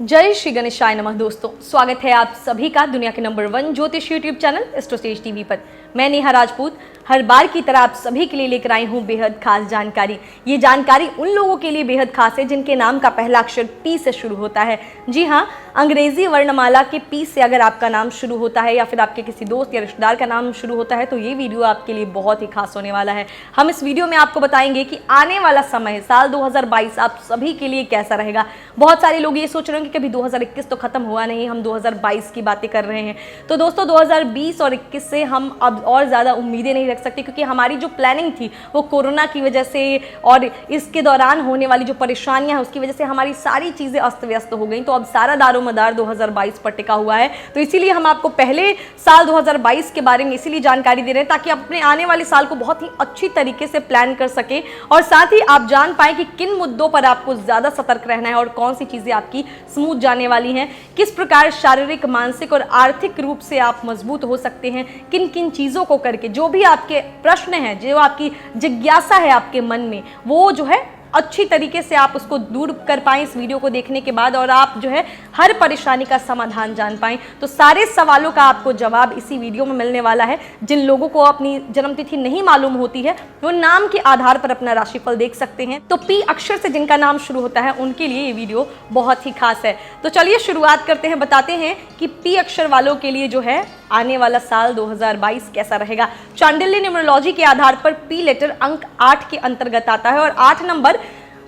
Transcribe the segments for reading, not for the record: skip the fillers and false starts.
जय श्री गणेशाय नमः। दोस्तों, स्वागत है आप सभी का दुनिया के नंबर 1 ज्योतिष यूट्यूब चैनल एस्ट्रोसेज टीवी पर। मैं नेहा राजपूत हर बार की तरह आप सभी के लिए लेकर आई हूँ बेहद खास जानकारी। ये जानकारी उन लोगों के लिए बेहद खास है जिनके नाम का पहला अक्षर पी से शुरू होता है। जी हाँ, अंग्रेजी वर्णमाला के पी से अगर आपका नाम शुरू होता है या फिर आपके किसी दोस्त या रिश्तेदार का नाम शुरू होता है तो ये वीडियो आपके लिए बहुत ही खास होने वाला है। हम इस वीडियो में आपको बताएंगे कि आने वाला समय साल 2022 आप सभी के लिए कैसा रहेगा। बहुत सारे लोग ये सोच रहे हैं कि कभी 2021 तो खत्म हुआ नहीं, हम 2022 की बातें कर रहे हैं। तो दोस्तों, 2020 और 21 से हम अब और ज़्यादा उम्मीदें नहीं रख सकते, क्योंकि हमारी जो प्लानिंग थी वो कोरोना की वजह से और इसके दौरान होने वाली जो परेशानियां हैं उसकी वजह से हमारी सारी चीज़ें अस्त व्यस्त हो गई। तो अब सारा दारोमदार 2022 पर टिका हुआ है। तो इसीलिए हम आपको पहले साल 2022 के बारे में इसीलिए जानकारी दे रहे हैं ताकि आप अपने आने वाले साल को बहुत ही अच्छी तरीके से प्लान कर सके और साथ ही आप जान पाएं कि किन मुद्दों पर आपको ज़्यादा सतर्क रहना है और कौन सी चीज़ें आपकी स्मूथ जाने वाली हैं, किस प्रकार शारीरिक, मानसिक और आर्थिक रूप से आप मजबूत हो सकते हैं, किन किन चीज़ों को करके जो भी आपके प्रश्न हैं, जो आपकी जिज्ञासा है आपके मन में, वो जो है अच्छी तरीके से आप उसको दूर कर पाएं इस वीडियो को देखने के बाद, और आप जो है हर परेशानी का समाधान जान पाएं। तो सारे सवालों का आपको जवाब इसी वीडियो में मिलने वाला है। जिन लोगों को अपनी जन्मतिथि नहीं मालूम होती है वो नाम के आधार पर अपना राशिफल देख सकते हैं। तो पी अक्षर से जिनका नाम शुरू होता है उनके लिए ये वीडियो बहुत ही खास है। तो चलिए शुरुआत करते हैं, बताते हैं कि पी अक्षर वालों के लिए जो है आने वाला साल 2022 कैसा रहेगा। चांडिल्य न्यूमरोलॉजी के आधार पर पी लेटर अंक 8 के अंतर्गत आता है और 8 नंबर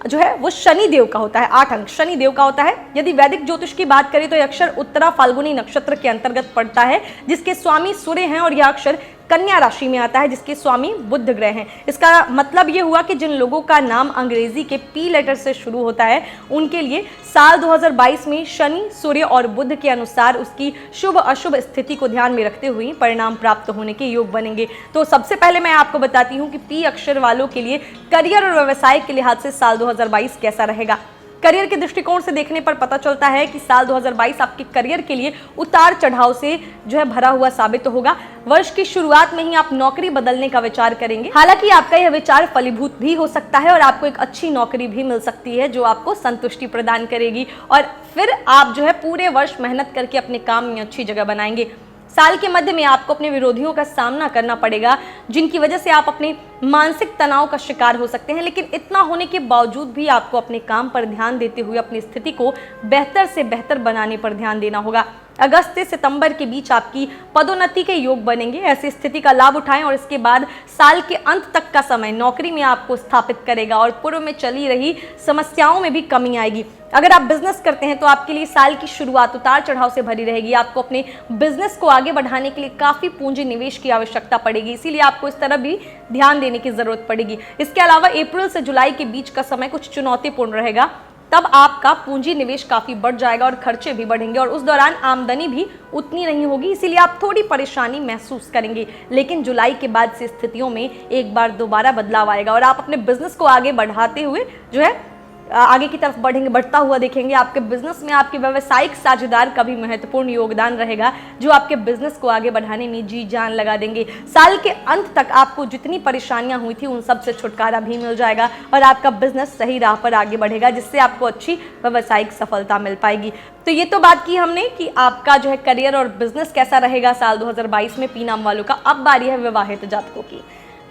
जो है वो शनि देव का होता है। 8 अंक शनि देव का होता है। यदि वैदिक ज्योतिष की बात करें तो यह अक्षर उत्तरा फाल्गुनी नक्षत्र के अंतर्गत पड़ता है, जिसके स्वामी सूर्य हैं, और यह अक्षर कन्या राशि में आता है, जिसके स्वामी बुध ग्रह हैं। इसका मतलब ये हुआ कि जिन लोगों का नाम अंग्रेजी के पी लेटर से शुरू होता है उनके लिए साल 2022 में शनि, सूर्य और बुध के अनुसार उसकी शुभ अशुभ स्थिति को ध्यान में रखते हुए परिणाम प्राप्त होने के योग बनेंगे। तो सबसे पहले मैं आपको बताती हूँ कि पी अक्षर वालों के लिए करियर और व्यवसाय के लिहाज से साल 2022 कैसा रहेगा। करियर के दृष्टिकोण से देखने पर पता चलता है कि साल 2022 आपके करियर के लिए उतार चढ़ाव से जो है भरा हुआ साबित होगा। वर्ष की शुरुआत में ही आप नौकरी बदलने का विचार करेंगे। हालांकि आपका यह विचार फलीभूत भी हो सकता है और आपको एक अच्छी नौकरी भी मिल सकती है जो आपको संतुष्टि प्रदान करेगी, और फिर आप जो है पूरे वर्ष मेहनत करके अपने काम में अच्छी जगह बनाएंगे। साल के मध्य में आपको अपने विरोधियों का सामना करना पड़ेगा, जिनकी वजह से आप अपने मानसिक तनाव का शिकार हो सकते हैं। लेकिन इतना होने के बावजूद भी आपको अपने काम पर ध्यान देते हुए अपनी स्थिति को बेहतर से बेहतर बनाने पर ध्यान देना होगा। अगस्त से सितंबर के बीच आपकी पदोन्नति के योग बनेंगे। ऐसी स्थिति का लाभ उठाएं और इसके बाद साल के अंत तक का समय नौकरी में आपको स्थापित करेगा और पूर्व में चली रही समस्याओं में भी कमी आएगी। अगर आप बिजनेस करते हैं तो आपके लिए साल की शुरुआत उतार चढ़ाव से भरी रहेगी। आपको अपने बिजनेस को आगे बढ़ाने के लिए काफी पूंजी निवेश की आवश्यकता पड़ेगी, इसीलिए आपको इस तरफ भी ध्यान देने की जरूरत पड़ेगी। इसके अलावा अप्रैल से जुलाई के बीच का समय कुछ चुनौतीपूर्ण रहेगा। तब आपका पूंजी निवेश काफी बढ़ जाएगा और खर्चे भी बढ़ेंगे और उस दौरान आमदनी भी उतनी नहीं होगी, इसीलिए आप थोड़ी परेशानी महसूस करेंगे। लेकिन जुलाई के बाद से स्थितियों में एक बार दोबारा बदलाव आएगा और आप अपने बिजनेस को आगे बढ़ाते हुए जो है आगे की तरफ बढ़ेंगे, बढ़ता हुआ देखेंगे। आपके बिजनेस में आपके व्यावसायिक साझेदार का भी महत्वपूर्ण योगदान रहेगा, जो आपके बिजनेस को आगे बढ़ाने में जी जान लगा देंगे। साल के अंत तक आपको जितनी परेशानियां हुई थी उन सब से छुटकारा भी मिल जाएगा और आपका बिजनेस सही राह पर आगे बढ़ेगा, जिससे आपको अच्छी व्यावसायिक सफलता मिल पाएगी। तो ये तो बात की हमने कि आपका जो है करियर और बिजनेस कैसा रहेगा साल 2022 में पी नाम वालों का। अब बारी है विवाहित जातकों की।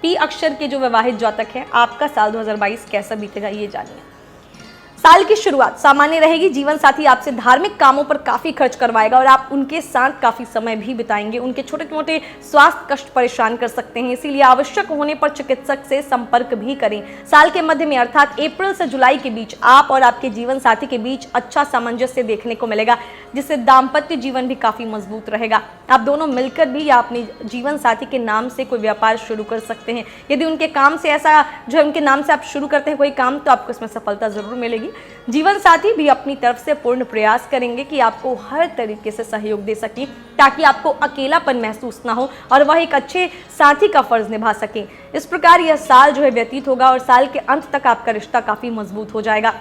पी अक्षर के जो विवाहित जातक हैं, आपका साल 2022 कैसा बीतेगा ये जानिए। साल की शुरुआत सामान्य रहेगी। जीवन साथी आपसे धार्मिक कामों पर काफी खर्च करवाएगा और आप उनके साथ काफी समय भी बिताएंगे। उनके छोटे मोटे स्वास्थ्य कष्ट परेशान कर सकते हैं, इसीलिए आवश्यक होने पर चिकित्सक से संपर्क भी करें। साल के मध्य में अर्थात अप्रैल से जुलाई के बीच आप और आपके जीवन साथी के बीच अच्छा सामंजस्य देखने को मिलेगा, जिससे दाम्पत्य जीवन भी काफी मजबूत रहेगा। आप दोनों मिलकर भी या अपने जीवन साथी के नाम से कोई व्यापार शुरू कर सकते हैं। यदि उनके काम से ऐसा जो है उनके नाम से आप शुरू करते हैं कोई काम, तो आपको इसमें सफलता जरूर मिलेगी। जीवन साथी भी अपनी तरफ से पूर्ण प्रयास करेंगे कि आपको हर तरीके से सहयोग दे सकें, ताकि आपको अकेलापन महसूस ना हो और वह एक अच्छे साथी का फर्ज निभा सकें। इस प्रकार यह साल जो है व्यतीत होगा और साल के अंत तक आपका रिश्ता काफी मजबूत हो जाएगा।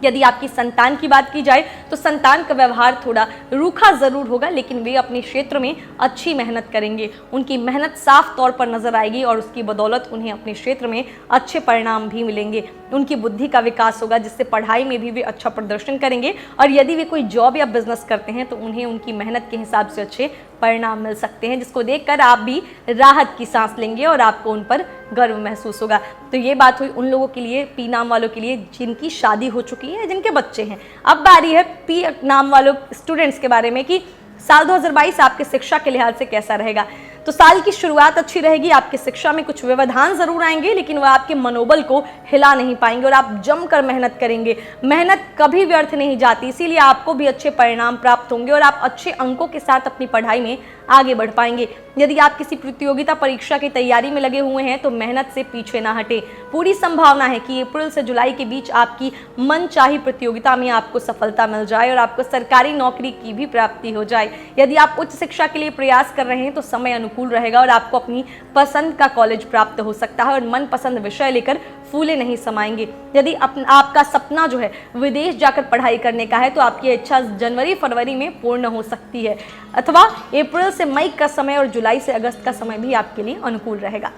यदि आपकी संतान की बात की जाए तो संतान का व्यवहार थोड़ा रूखा जरूर होगा, लेकिन वे अपने क्षेत्र में अच्छी मेहनत करेंगे। उनकी मेहनत साफ तौर पर नजर आएगी और उसकी बदौलत उन्हें अपने क्षेत्र में अच्छे परिणाम भी मिलेंगे। उनकी बुद्धि का विकास होगा, जिससे पढ़ाई में भी वे अच्छा प्रदर्शन करेंगे और यदि वे कोई जॉब या बिजनेस करते हैं तो उन्हें उनकी मेहनत के हिसाब से अच्छे परिणाम मिल सकते हैं, जिसको देखकर आप भी राहत की सांस लेंगे और आपको उन पर गर्व महसूस होगा। तो ये बात हुई उन लोगों के लिए, पी नाम वालों के लिए जिनकी शादी हो चुकी है, जिनके बच्चे हैं। अब बारी है पी नाम वालों स्टूडेंट्स के बारे में कि साल 2022 आपके शिक्षा के लिहाज से कैसा रहेगा। तो साल की शुरुआत अच्छी रहेगी। आपकी शिक्षा में कुछ व्यवधान जरूर आएंगे, लेकिन वह आपके मनोबल को हिला नहीं पाएंगे और आप जमकर मेहनत करेंगे। मेहनत कभी व्यर्थ नहीं जाती, इसीलिए आपको भी अच्छे परिणाम प्राप्त होंगे और आप अच्छे अंकों के साथ अपनी पढ़ाई में आगे बढ़ पाएंगे। यदि आप किसी प्रतियोगिता परीक्षा की तैयारी में लगे हुए हैं तो मेहनत से पीछे ना हटे। पूरी संभावना है कि अप्रैल से जुलाई के बीच आपकी मनचाही प्रतियोगिता में आपको सफलता मिल जाए और आपको सरकारी नौकरी की भी प्राप्ति हो जाए। यदि आप उच्च शिक्षा के लिए प्रयास कर रहे हैं तो समय अनुकूल रहेगा और आपको अपनी पसंद का कॉलेज प्राप्त हो सकता है और मनपसंद विषय लेकर फूले नहीं समाएंगे। यदि आपका सपना जो है विदेश जाकर पढ़ाई करने का है तो आपकी इच्छा जनवरी फरवरी में पूर्ण हो सकती है, अथवा अप्रैल से मई का समय और जुलाई से अगस्त का समय भी आपके लिए अनुकूल रहेगा।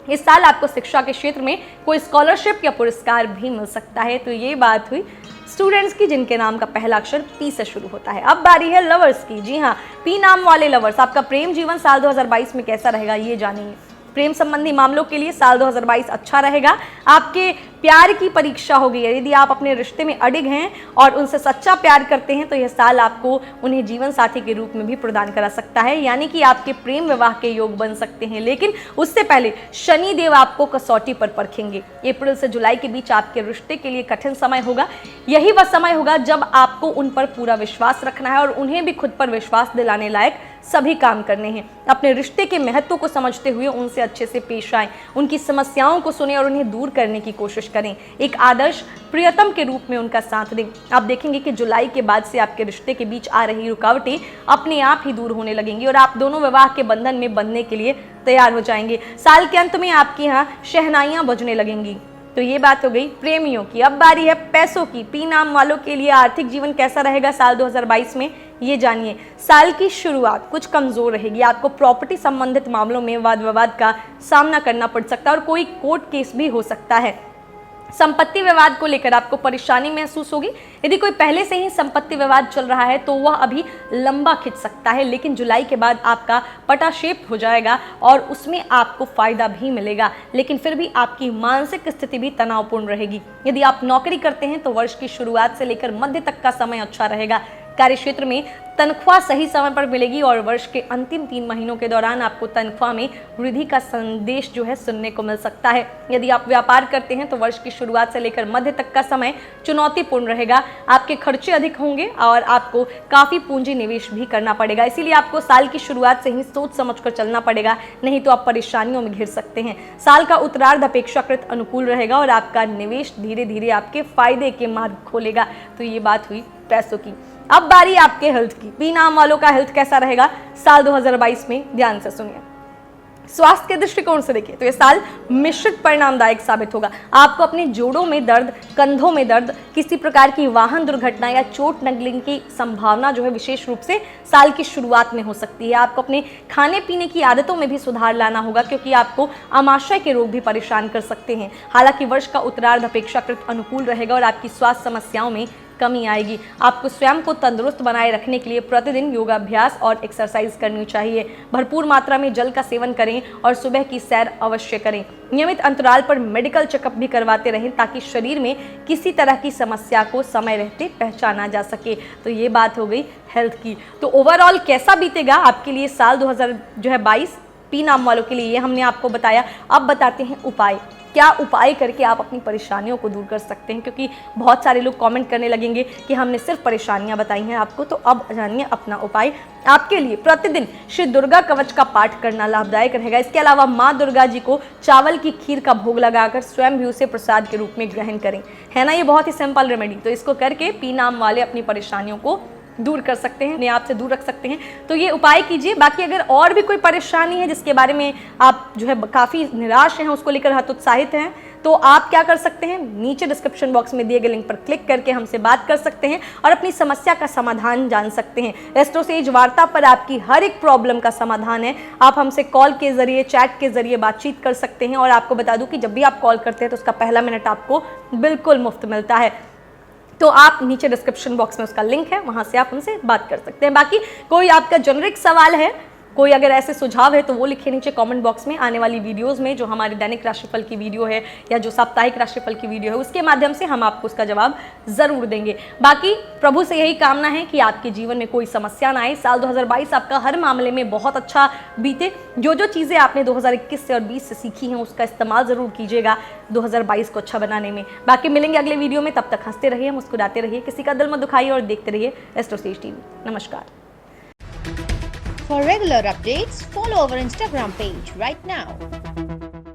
इस साल आपको शिक्षा के क्षेत्र में कोई स्कॉलरशिप या पुरस्कार भी मिल सकता है। तो ये बात हुई स्टूडेंट्स की जिनके नाम का पहला अक्षर पी से शुरू होता है। अब बारी है लवर्स की। जी हाँ, पी नाम वाले लवर्स, आपका प्रेम जीवन साल 2022 में कैसा रहेगा ये जानिए। प्रेम संबंधी मामलों के लिए साल 2022 अच्छा रहेगा। आपके प्यार की परीक्षा होगी। यदि आप अपने रिश्ते में अडिग हैं और उनसे सच्चा प्यार करते हैं तो यह साल आपको उन्हें जीवन साथी के रूप में भी प्रदान करा सकता है, यानी कि आपके प्रेम विवाह के योग बन सकते हैं। लेकिन उससे पहले शनि देव आपको कसौटी पर परखेंगे। अप्रैल से जुलाई के बीच आपके रिश्ते के लिए कठिन समय होगा। यही वह समय होगा जब आपको उन पर पूरा विश्वास रखना है और उन्हें भी खुद पर विश्वास दिलाने लायक सभी काम करने हैं। अपने रिश्ते के महत्व को समझते हुए उनसे अच्छे से पेश आएं, उनकी समस्याओं को सुने और उन्हें दूर करने की कोशिश करें। एक आदर्श प्रियतम के रूप में उनका साथ दें। आप देखेंगे कि जुलाई के बाद से आपके रिश्ते के बीच आ रही रुकावटें अपने आप ही दूर होने लगेंगी और आप दोनों विवाह के बंधन में बंधने के लिए तैयार हो जाएंगे। साल के अंत में आपके यहाँ शहनाइयां बजने लगेंगी। तो ये बात हो गई प्रेमियों की। अब बारी है पैसों की। पी नाम वालों के लिए आर्थिक जीवन कैसा रहेगा साल 2022 में ये जानिए। साल की शुरुआत कुछ कमजोर रहेगी। आपको प्रॉपर्टी संबंधित मामलों में वाद विवाद का सामना करना पड़ सकता है और कोई कोर्ट केस भी हो सकता है। संपत्ति विवाद को लेकर आपको परेशानी महसूस होगी। यदि कोई पहले से ही संपत्ति विवाद चल रहा है तो वह अभी लंबा खिंच सकता है, लेकिन जुलाई के बाद आपका पटाक्षेप हो जाएगा और उसमें आपको फायदा भी मिलेगा। लेकिन फिर भी आपकी मानसिक स्थिति भी तनावपूर्ण रहेगी। यदि आप नौकरी करते हैं तो वर्ष की शुरुआत से लेकर मध्य तक का समय अच्छा रहेगा। कार्यक्षेत्र में तनख्वाह सही समय पर मिलेगी और वर्ष के अंतिम 3 महीनों के दौरान आपको तनख्वाह में वृद्धि का संदेश जो है सुनने को मिल सकता है। यदि आप व्यापार करते हैं तो वर्ष की शुरुआत से लेकर मध्य तक का समय चुनौतीपूर्ण रहेगा। आपके खर्चे अधिक होंगे और आपको काफी पूंजी निवेश भी करना पड़ेगा। इसीलिए आपको साल की शुरुआत से ही सोच समझकर चलना पड़ेगा, नहीं तो आप परेशानियों में घिर सकते हैं। साल का उत्तरार्ध अपेक्षाकृत अनुकूल रहेगा और आपका निवेश धीरे धीरे आपके फायदे के मार्ग खोलेगा। तो ये बात हुई पैसों की। अब बारी आपके हेल्थ की। पी नाम वालों का हेल्थ कैसा रहेगा साल 2022 में, ध्यान से सुनिए। स्वास्थ्य के दृष्टिकोण से देखिए तो ये साल मिश्रित परिणामदायक साबित होगा। आपको अपने जोड़ों में दर्द, कंधों में दर्द, किसी प्रकार की वाहन दुर्घटना या चोट लगने की संभावना जो है विशेष रूप से साल की शुरुआत में हो सकती है। आपको अपने खाने पीने की आदतों में भी सुधार लाना होगा, क्योंकि आपको आमाशय के रोग भी परेशान कर सकते हैं। हालांकि वर्ष का उत्तरार्ध अपेक्षाकृत अनुकूल रहेगा और आपकी स्वास्थ्य समस्याओं में कमी आएगी। आपको स्वयं को तंदुरुस्त बनाए रखने के लिए प्रतिदिन योगाभ्यास और एक्सरसाइज करनी चाहिए। भरपूर मात्रा में जल का सेवन करें और सुबह की सैर अवश्य करें। नियमित अंतराल पर मेडिकल चेकअप भी करवाते रहें ताकि शरीर में किसी तरह की समस्या को समय रहते पहचाना जा सके। तो ये बात हो गई हेल्थ की। तो ओवरऑल कैसा बीतेगा आपके लिए साल 2022 पी नाम वालों के लिए, ये हमने आपको बताया। अब बताते हैं उपाय। क्या उपाय करके आप अपनी परेशानियों को दूर कर सकते हैं, क्योंकि बहुत सारे लोग कमेंट करने लगेंगे कि हमने सिर्फ परेशानियां बताई हैं आपको। तो अब जानिए अपना उपाय। आपके लिए प्रतिदिन श्री दुर्गा कवच का पाठ करना लाभदायक रहेगा। इसके अलावा माँ दुर्गा जी को चावल की खीर का भोग लगाकर स्वयं भी उसे प्रसाद के रूप में ग्रहण करें। है ना, ये बहुत ही सिंपल रेमेडी। तो इसको करके पी नाम वाले अपनी परेशानियों को दूर कर सकते हैं, अपने आप से दूर रख सकते हैं। तो ये उपाय कीजिए। बाकी अगर और भी कोई परेशानी है जिसके बारे में आप जो है काफ़ी निराश हैं, उसको लेकर हतोत्साहित हैं, तो आप क्या कर सकते हैं, नीचे डिस्क्रिप्शन बॉक्स में दिए गए लिंक पर क्लिक करके हमसे बात कर सकते हैं और अपनी समस्या का समाधान जान सकते हैं। एस्ट्रोसेज वार्ता पर आपकी हर एक प्रॉब्लम का समाधान है। आप हमसे कॉल के जरिए, चैट के जरिए बातचीत कर सकते हैं और आपको बता दूं कि जब भी आप कॉल करते हैं तो उसका पहला मिनट आपको बिल्कुल मुफ्त मिलता है। तो आप नीचे डिस्क्रिप्शन बॉक्स में उसका लिंक है, वहां से आप हमसे बात कर सकते हैं। बाकी कोई आपका जेनरिक सवाल है, कोई अगर ऐसे सुझाव है तो वो लिखिए नीचे कमेंट बॉक्स में। आने वाली वीडियोस में जो हमारी दैनिक राशिफल की वीडियो है या जो साप्ताहिक राशिफल की वीडियो है उसके माध्यम से हम आपको उसका जवाब जरूर देंगे। बाकी प्रभु से यही कामना है कि आपके जीवन में कोई समस्या ना आए, साल 2022 आपका हर मामले में बहुत अच्छा बीते। जो जो चीज़ें आपने 2021 से और 20 से सीखी हैं उसका इस्तेमाल ज़रूर कीजिएगा 2022 को अच्छा बनाने में। बाकी मिलेंगे अगले वीडियो में, तब तक हंसते रहिए, मुस्कुराते रहिए, किसी का दिल मत दुखाइए और देखते रहिए एस्ट्रोसेज टीवी। नमस्कार। For regular updates, follow our Instagram page right now.